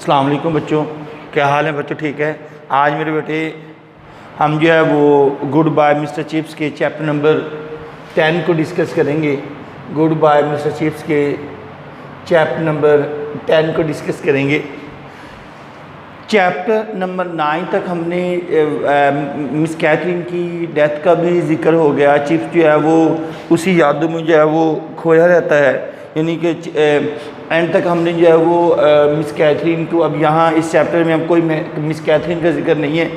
अस्सलाम वालेकुम बच्चों, क्या हाल है बच्चों? ठीक है। आज मेरे बेटे हम जो है वो गुड बाय मिस्टर चिप्स के चैप्टर नंबर 10 को डिस्कस करेंगे। गुड बाय मिस्टर चिप्स के चैप्टर नंबर 10 को डिस्कस करेंगे। चैप्टर नंबर 9 तक हमने मिस कैथरीन की डेथ का भी जिक्र हो गया। चिप्स जो है वो उसी यादों में जो है वो खोया रहता है, यानी कि एंड तक हमने जो है वो मिस कैथरीन को, अब यहाँ इस चैप्टर में अब कोई मिस कैथरीन का जिक्र नहीं है।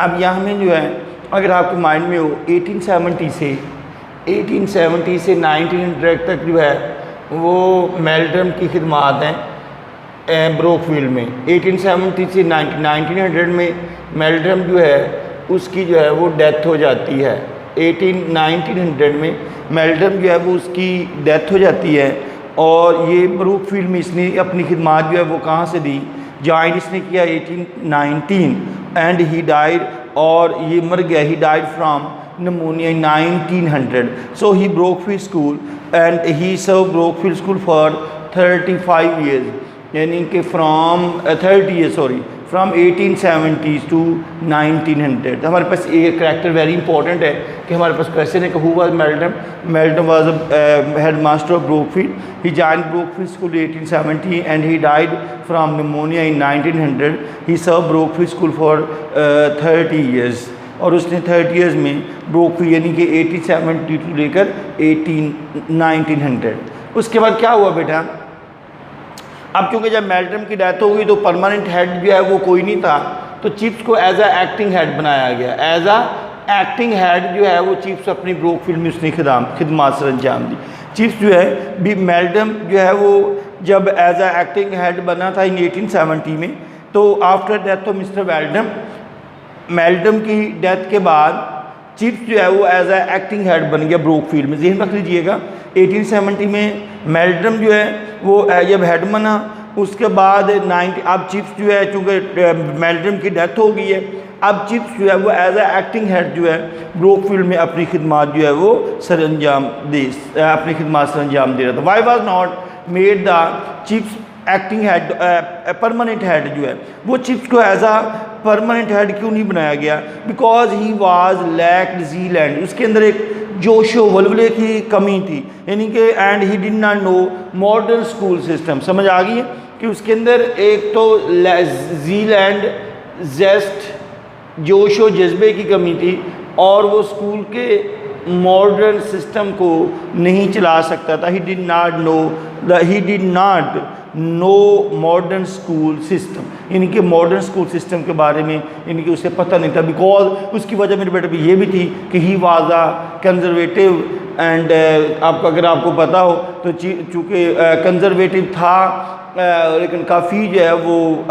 अब यहाँ में जो है, अगर आपके माइंड में हो 1870 से 1900 तक जो है वो मेल्ड्रम की खिदमात हैं ब्रोकफील्ड में। 1870 से 1900 में मेल्ड्रम जो है उसकी जो है वो डेथ हो जाती है। 1900 में मेल्ड्रम जो है वो उसकी डेथ हो जाती है। और ये ब्रोकफील्ड में इसने अपनी खिदमात जो है वो कहाँ से दी, ज्वाइन इसने किया 1819 एंड ही डाइड, और ये मर गया, ही died from pneumonia in 1900. So he Brookfield School and he served Brookfield School for 35 years, यानी कि फ्राम 30 years फ्राम 1870 टू 1900। हमारे पास एक करैक्टर वेरी इंपॉर्टेंट है कि हमारे पास क्वेश्चन है कि who was Meldrum. Meldrum was head master of Brookfield. He joined Brookfield school 1870 and he died from pneumonia in 1900। He served Brookfield school for 30 years, और उसने 30 years में ब्रोकफील्ड यानी कि 1870 टू लेकर 1900। उसके बाद क्या हुआ बेटा, अब क्योंकि जब मेल्ड्रम की डेथ हो गई तो परमानेंट हेड जो है वो कोई नहीं था, तो चिप्स को एज अ एक्टिंग हेड बनाया गया। एज अ एक्टिंग हेड जो है वो चिप्स अपनी ब्रोकफील्ड में उसने खिदमात सर अंजाम दी। चिप्स जो है भी मेल्ड्रम जो है वो जब एज अ एक्टिंग हेड बना था इन 1870 में, तो after death of mister Meldrum की डेथ के बाद चिप्स जो है वो एज अ एक्टिंग हेड बन गया ब्रोकफील्ड में। ज़हन रख लीजिएगा 1870 में मेल्ड्रम जो है वो जब हेड बना, उसके बाद अब चिप्स जो है चूँकि मेल्ड्रम की डेथ हो गई है, अब चिप्स जो है वो एज अ एक्टिंग हेड जो है ब्रोकफील्ड में अपनी खिदमात जो है वो सर अंजाम दे रहा था। Why was not made the chips acting head permanent head जो है वो चिप्स को एज अ परमानेंट हेड क्यों नहीं बनाया गया? Because he was lacked Zealand, उसके अंदर एक जोशो वल्वले की कमी थी, यानी कि and he did not know modern school system. समझ आ गई है कि उसके अंदर एक तो ज़ीलैंड जेस्ट जोशो जज्बे की कमी थी, और वो स्कूल के मॉडर्न सिस्टम को नहीं चला सकता था। He did not know modern school system, यानी कि मॉडर्न स्कूल सिस्टम के बारे में यानी कि उसे पता नहीं था। बिकॉज उसकी वजह मेरे बेटे पे ये भी थी कि he was a conservative and अगर आपको पता हो तो चूँकि कंजर्वेटिव था, लेकिन काफ़ी जो है वो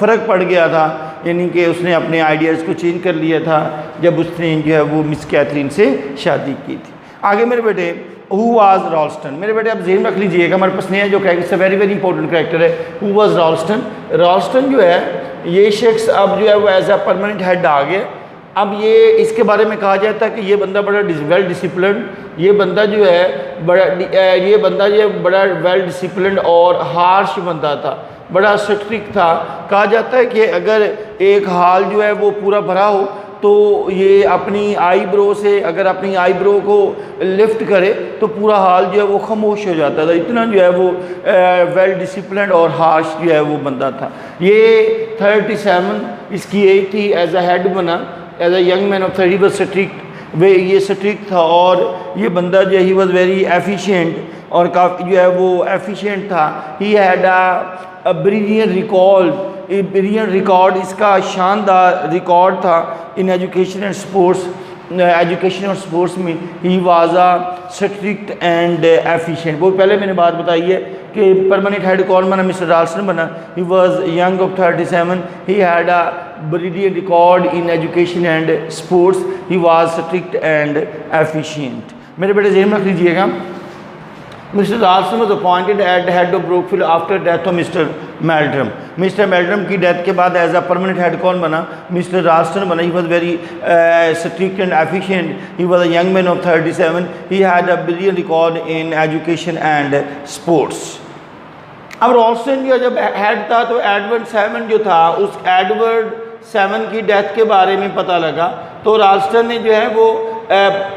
फ़र्क पड़ गया था, यानी कि उसने अपने आइडियाज़ को चेंज कर लिया था जब उसने जो है वो मिस कैथरीन से शादी की थी। आगे मेरे बेटे हु वाज रॉल्स्टन। मेरे बेटे आप ज़हन रख लीजिएगा, हमारे पास नया जो character very very important character है, हु वाज रॉल्स्टन। रॉल्स्टन जो है ये शख्स अब जो है वो एज अ परमानेंट हेड आ गया। अब ये इसके बारे में कहा जाता है कि ये बंदा बड़ा वेल डिसिप्लिन, ये बंदा जो है बड़ा वेल डिसिप्लिन और हार्श बंदा था, बड़ा स्ट्रिक्ट था। कहा जाता है कि अगर एक हाल जो है वो पूरा भरा हो तो ये अपनी आईब्रो से अगर अपनी आईब्रो को लिफ्ट करे तो पूरा हाल जो है वो खामोश हो जाता था। इतना जो है वो वेल डिसिप्लिन और हार्श जो है वो बंदा था। ये 37 इसकी एज थी, एज अ हेड बना, as a young man of 30 was strict. वे ये स्ट्रिक्ट था और ये बंदा जो है ही वॉज वेरी एफिशिएंट, और काफ़ी जो है वो एफिशिएंट था। ही हैड अ ब्रिलियंट रिकॉर्ड, इसका शानदार रिकॉर्ड था इन एजुकेशन एंड स्पोर्ट्स। एजुकेशन और स्पोर्ट्स में he was a strict and efficient. वो पहले मैंने बात बताई है कि परमानेंट हेड कौन बना, मिस्टर रॉल्स्टन बना। He was young of 37, he had a brilliant record in education and sports, he was strict and efficient. मेरे बेटे ज़हन रख लीजिएगा, mister Ralston was appointed at head of Brookfield after death of mister Meldrum. Mister Meldrum की death के बाद as a permanent head कौन बना? मिस्टर रॉल्स्टन बना। He was very strict and efficient. He was a young man of 37। He had a brilliant record in education and sports. अब रॉल्स्टन जो जब head था तो एडवर्ड सेवन जो था, उस एडवर्ड सेवन की डेथ के बारे में पता लगा, तो रॉल्स्टन ने जो है वो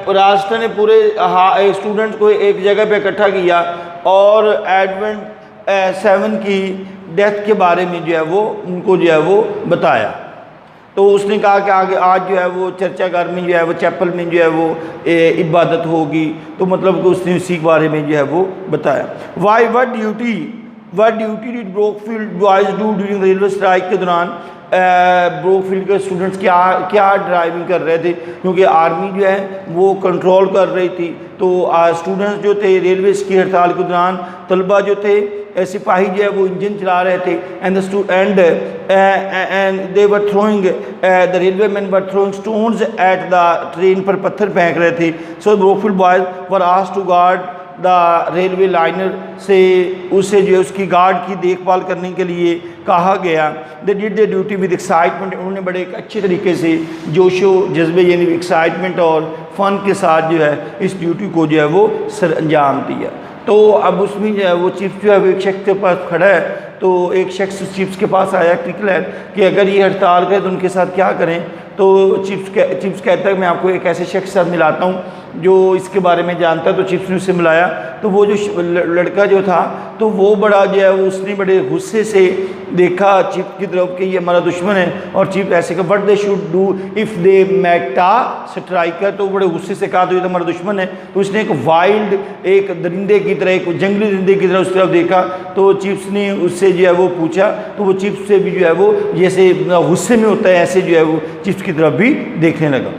रॉल्स्टन ने पूरे स्टूडेंट्स को एक जगह पे इकट्ठा किया और एडवर्ड सेवन की डेथ के बारे में जो है वो उनको जो है वो बताया। तो उसने कहा कि आगे आज जो है वो चर्चा घर में जो है वो चैपल में जो है वो इबादत होगी, तो मतलब कि उसने उसी के बारे में जो है वो बताया। What duty did Brookfield boys do during railway strike के दौरान ब्रोकफील्ड के स्टूडेंट्स क्या ड्राइविंग कर रहे थे, क्योंकि आर्मी जो है वो कंट्रोल कर रही थी। तो स्टूडेंट्स जो थे रेलवे की हड़ताल के दौरान, तलबा जो थे सिपाही जो है वो इंजन चला रहे थे, and they were throwing the railway man were throwing stones at the train, पर पत्थर फेंक रहे थे। So Brookfield boys were asked to guard the railway liner, से उसे जो है उसकी गार्ड की देखभाल करने के लिए कहा गया। They did the duty with excitement, उन्होंने बड़े एक अच्छे तरीके से जोशो जज्बे यानी एक्साइटमेंट और फ़न के साथ जो है इस ड्यूटी को जो है वो सर अंजाम दिया। तो अब उसमें जो है वो चीफ जो है वो एक शख्स के पास खड़ा है, तो एक शख्स चीफ के पास आया क्रिकलर कि अगर ये हड़ताल करे तो उनके साथ क्या करें। तो चीफ कहता है मैं आपको एक ऐसे शख्स के साथ मिलाता हूँ जो इसके बारे में जानता है। तो चीफ ने उससे मिलाया, तो वो जो लड़का जो था तो वो बड़ा जो है वो उसने बड़े गुस्से से देखा चीफ की तरफ कि ये हमारा दुश्मन है, और चीफ ऐसे का what they should do if they Meta striker, तो बड़े गुस्से से कहा तो ये तो हमारा दुश्मन है। तो उसने एक वाइल्ड एक दरिंदे की तरह, एक जंगली दरिंदे की तरह उस तरफ देखा। तो चीफ ने उससे जो है वो पूछा, तो वो चीफ से भी जो है वो जैसे गुस्से में होता है ऐसे जो है वो चीफ की तरफ भी देखने लगा।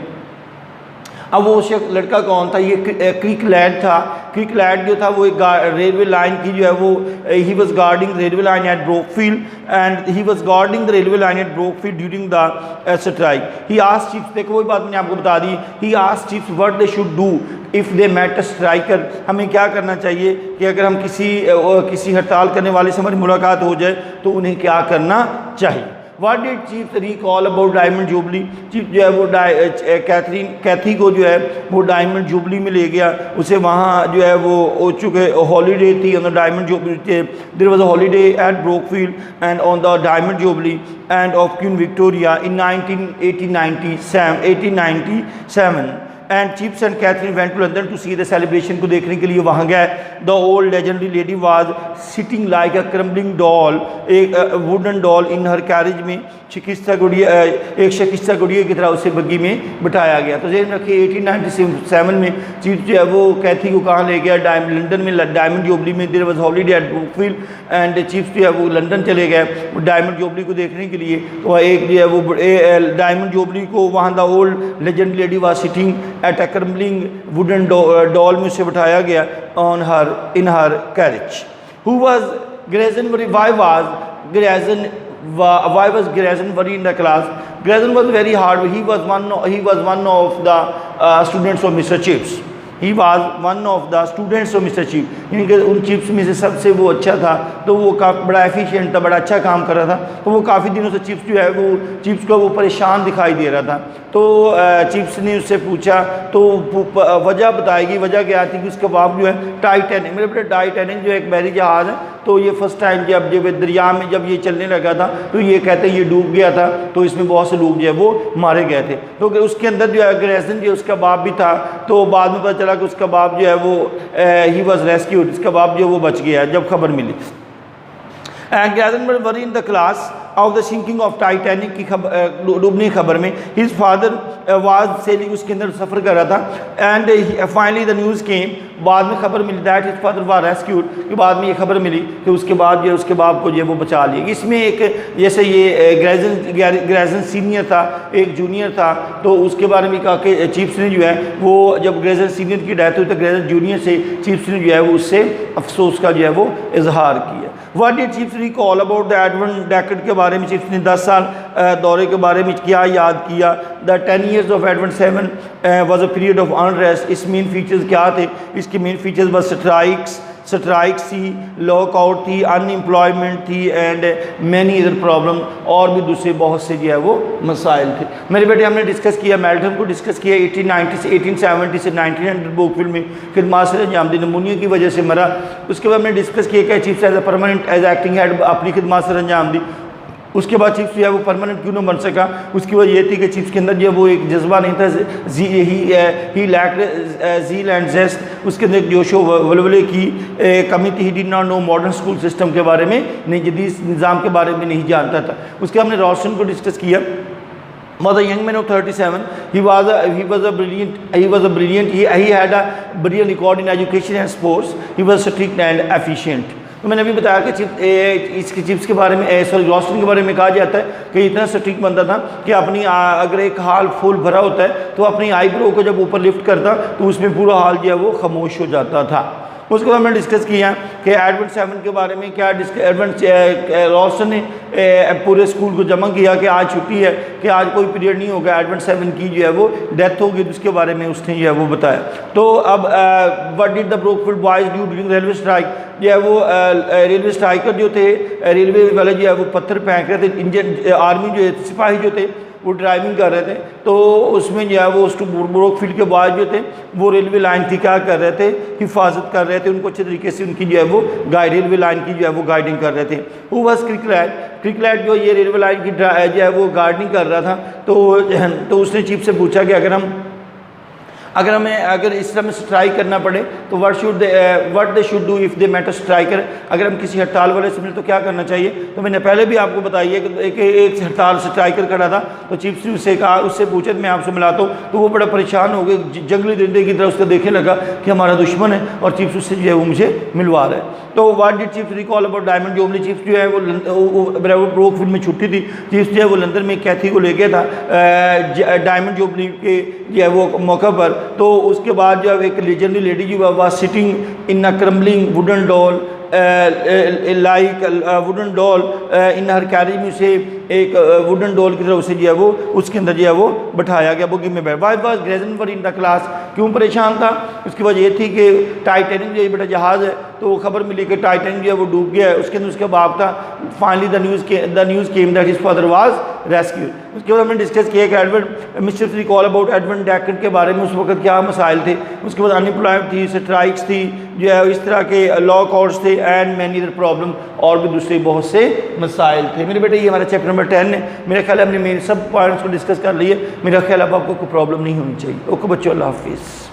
अब वो लड़का कौन था, ये क्रिकलैड था। क्रिकलैड जो था वो एक रेलवे लाइन की जो है वो he was guarding railway line at Brookfield, and he was guarding the railway line at Brookfield during the strike. He asked chief, देखो वही बात मैंने आपको बता दी, he asked chief what they should do if they met a striker, हमें क्या करना चाहिए कि अगर हम किसी हड़ताल करने वाले से हमारी मुलाकात हो जाए तो उन्हें क्या करना चाहिए। What did chief recall about diamond jubilee, chief जो है वो कैथी को जो है वो डायमंड जुबली में ले गया, उसे वहाँ जो है वो हो चुके हॉलीडे थी on the diamond jubilee, there was a holiday at Brookfield and on the diamond jubilee and of Queen Victoria in 1897 and Chips and Catherine went to London to see the celebration को देखने के लिए वहाँ गए। The old legendary lady was sitting like a crumbling doll, एक wooden doll in her carriage में, शिकस्ता गुड़िया एक शिकस्ता गुड़िया की तरह उसे बग्गी में बिठाया गया। तो जेन रखिए 1897 में चीफ जो है वो कैथी को कहाँ ले गया, लंदन में डायमंड जुबली में। There was holiday at Brookfield and chief जो है वो लंदन चले गए डायमंड जुबली को देखने के लिए। तो एक जो है वो डायमंड जुबली को वहाँ the old legendary lady was sitting at a crumbling wooden doll में उसे बिठाया गया on her in her carriage. Who was Grayson worry, why was Grayson very in the class? Grayson was very hard. He was one of the students of Mr. Chips. He was one of the students of Mr. Chip. यानी कि उन chips में से सबसे वो अच्छा था, तो वो बड़ा एफिशिएंट था, बड़ा अच्छा काम कर रहा था। तो वो काफ़ी दिनों से चिप्स जो है वो चिप्स को वो परेशान दिखाई दे रहा था। तो चिप्स ने उससे पूछा, तो वजह बताएगी, वजह क्या थी कि उसका बाप जो है टाइटैनिक, मेरे बेटे टाइटैनिक जो एक बहरी जहाज़ है, तो ये फर्स्ट टाइम जब दरिया में जब ये चलने लगा था तो ये कहते हैं ये डूब गया था, तो इसमें बहुत से लोग जो है वो मारे गए थे। तो उसके अंदर जो है ग्रेसन जो उसका बाप भी था, तो बाद में पता चला कि उसका बाप जो है वो ही वॉज रेस्क्यूड, उसका बाप जो है वो बच गया जब खबर मिली। Grayson were worry in the class of the sinking of Titanic की डूबने की खबर में। हिज फादर वाज सेलिंग, उसके अंदर सफ़र कर रहा था। And finally the news came, बाद में खबर मिली that his father was rescued, कि बाद में ये खबर मिली कि उसके बाद जो उसके बाप को जो है वो बचा लिया। इसमें एक जैसे ये ग्रेजन सीनियर था, एक जूनियर था, तो उसके बारे में कहा कि चीफ्स ने जो है वो जब ग्रेजन सीनियर की डेथ हुई तो ग्रेजन जूनियर से चीफ्स ने जो है वो उससे अफसोस का जो है वो इजहार किया। What did chiefs recall about the Edward decade के बारे में चीफ्स ने 10 साल दौरे के बारे में क्या याद किया। The 10 years of Edward 7 was a period of unrest. इस मेन फीचर्स क्या थे, इसके मेन फीचर्स बस स्ट्राइक्स, स्ट्राइक्स थी, लॉकआउट थी, अनएम्प्लॉयमेंट थी एंड मैनी अदर प्रॉब्लम, और भी दूसरे बहुत से जो है वो मसाइल थे। मेरे बेटे हमने डिस्कस किया, मेल्टन को डिस्कस किया 1890 से 1870 से 1900 बोकविल में खिदमत से अंजाम दी, नमूनिया की वजह से मरा। उसके बाद हमने डिस्कस किया कि chief as a permanent as acting head अपनी खिदमत से अंजाम दी। उसके बाद चीफ जो है वो परमानेंट क्यों ना बन सका, उसकी वजह ये थी कि चीफ के अंदर जो वो एक जज्बा नहीं था, ही लैक्ड ज़ील एंड ज़ेस्ट, उसके अंदर जोशो वलवले की कमी थी। He did not know modern school system के बारे में, नहीं जदीद निज़ाम के बारे में नहीं जानता था। उसके हमने रॉशन को डिस्कस किया। Was a young man of 37. He was a brilliant. He had a brilliant record in education and sports. He was strict and efficient. तो मैंने अभी बताया कि इसके चिप्स के बारे में, सॉरी रॉस्टन के बारे में कहा जाता है कि इतना स्ट्रिक्ट बनता था कि अपनी अगर एक हाल फूल भरा होता है तो अपनी आईब्रो को जब ऊपर लिफ्ट करता तो उसमें पूरा हाल जो है वो खामोश हो जाता था। उसके बाद हमने डिस्कस किया कि एडवर्ड 7 के बारे में क्या एडवर्ड रॉस्टन ने पूरे स्कूल को जमा किया कि आज छुट्टी है, कि आज कोई पीरियड नहीं होगा, एडवर्ड 7 की जो है वो डेथ होगी, तो उसके बारे में उसने जो है वो बताया। तो अब what did the Brookfield boys do during railway strike, जो है वो रेलवे स्ट्राइकर जो थे, रेलवे वाले जो है वो पत्थर फेंक रहे थे, इंजन आर्मी जो सिपाही जो थे वो ड्राइविंग कर रहे थे, तो उसमें जो है वो ब्रोकफील्ड के बॉयज जो थे वो रेलवे लाइन की क्या कर रहे थे, हिफाजत कर रहे थे, उनको अच्छे तरीके से उनकी जो है वो रेलवे लाइन की जो है वो गाइडिंग कर रहे थे। वो बस क्रिकलैट जो ये रेलवे लाइन की जो है वो गार्डनिंग कर रहा था, तो उसने चीफ से पूछा कि अगर इस तरह में स्ट्राइक करना पड़े तो what they should do if they met a striker, अगर हम किसी हड़ताल वाले से मिले तो क्या करना चाहिए। तो मैंने पहले भी आपको बताई है कि एक हड़ताल स्ट्राइकर खड़ा था, तो चीफ ने उससे कहा, उससे पूछे मैं आपसे मिलाता हूँ, तो वो बड़ा परेशान हो गए, जंगली दरिंदे की तरह उसको देखने लगा कि हमारा दुश्मन है और चीफ उससे जो है वो मुझे मिलवा रहा है। तो what did chief recall about diamond jubilee, chief जो है वो ब्रोकफील्ड में छुट्टी थी, चीफ जो है वो लंदन में कैथी को लेके था डायमंड जोबली के जो है वो मौका पर। तो उसके बाद जो है एक लेजेंडरी लेडी जो was sitting in a crumbling wooden doll like wooden doll in her carriage में से एक वुडन डॉल की तरफ से जो है वो उसके अंदर जो है वो बैठाया गया बुगी में बैठ। Why was Grayson for in the class, क्यों परेशान था, उसकी वजह ये थी कि टाइटैनिक जो बेटा जहाज़ है, तो वो खबर मिली कि टाइटैनिक जो है वो डूब गया है, उसके अंदर उसका बाप था। Finally the news came that his father was rescued. उसके बाद हमने डिस्कस किया कि Edward mister recall about Edward Deacon के बारे में उस वक्त क्या मसाइल थे। उसके बाद अनएम्प्लॉयमेंट थी, स्ट्राइक्स थी, जो है इस तरह के लॉकआउट्स थे एंड मैनी अदर प्रॉब्लम, और भी दूसरे बहुत से मसाइल थे। मेरे बेटे ये हमारा चैप्टर नंबर 10 है। मेरा ख्याल है हमने मेरे सब पॉइंट्स को डिस्कस कर लिए। मेरा ख्याल अब आपको कोई प्रॉब्लम नहीं होनी चाहिए। ओके बच्चों, अल्लाह हाफिज़।